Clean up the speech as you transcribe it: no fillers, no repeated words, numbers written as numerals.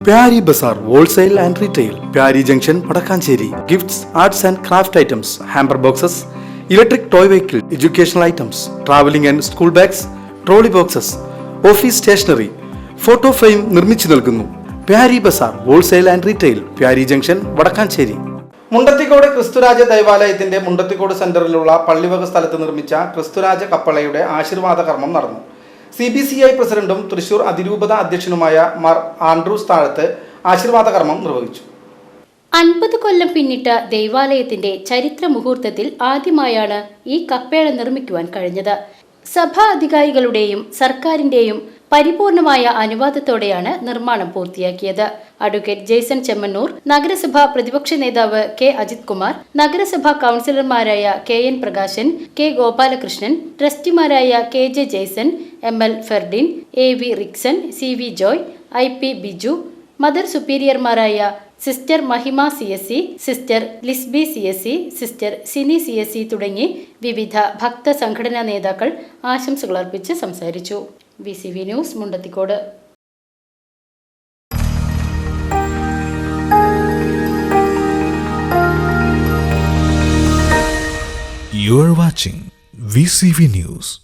Pyari Bazaar Wholesale and Retail, Pyari Junction, Padakkancherry. Gifts, arts and craft items, hamper boxes, electric toy vehicle, educational items, traveling and school bags, trolley boxes, office stationery, photo frame നിർമ്മിച്ചു നൽകുന്നു. Pyari Bazaar Wholesale and Retail, Pyari Junction, Padakkancherry. Mundathikode ക്രിസ്തുരാജ ദൈവാലയത്തിന്റെ മുണ്ടത്തിക്കോട് സെന്ററിലുള്ള പള്ളിവക സ്ഥലത്ത് നിർമ്മിച്ച ക്രിസ്തുരാജ കപ്പളയുടെ ആശീർവാദ കർമ്മം നടന്നു. CBCI പ്രസിഡന്റും തൃശൂർ അതിരൂപത അധ്യക്ഷനുമായ Mar Andrews താഴത്ത് ആശീർവാദ കർമ്മം നിർവഹിച്ചു. 50 കൊല്ലം പിന്നിട്ട ദൈവാലയത്തിന്റെ ചരിത്ര മുഹൂർത്തത്തിൽ ആദ്യമായാണ് ഈ കപ്പേള നിർമ്മിക്കുവാൻ കഴിഞ്ഞത്. സഭാ അധികാരികളുടെയും സർക്കാരിന്റെയും പരിപൂർണമായ അനുവാദത്തോടെയാണ് നിർമ്മാണം പൂർത്തിയാക്കിയത്. അഡ്വക്കേറ്റ് ജെയ്സൺ ചെമ്മണ്ണൂർ, നഗരസഭാ പ്രതിപക്ഷ നേതാവ് കെ അജിത് കുമാർ, നഗരസഭാ കൗൺസിലർമാരായ KN പ്രകാശൻ, K ഗോപാലകൃഷ്ണൻ, ട്രസ്റ്റിമാരായ KJ Jaison, ML Ferdin, AV Rixon, CV Joy, IP Biju, mother സുപ്പീരിയർമാരായ sister Mahima CSC, sister Lisby CSC, sister Sini CSC തുടങ്ങി വിവിധ ഭക്ത സംഘടനാ നേതാക്കൾ ആശംസകൾ അർപ്പിച്ച് സംസാരിച്ചു. VCV news Mundathikode. You are watching VCV News.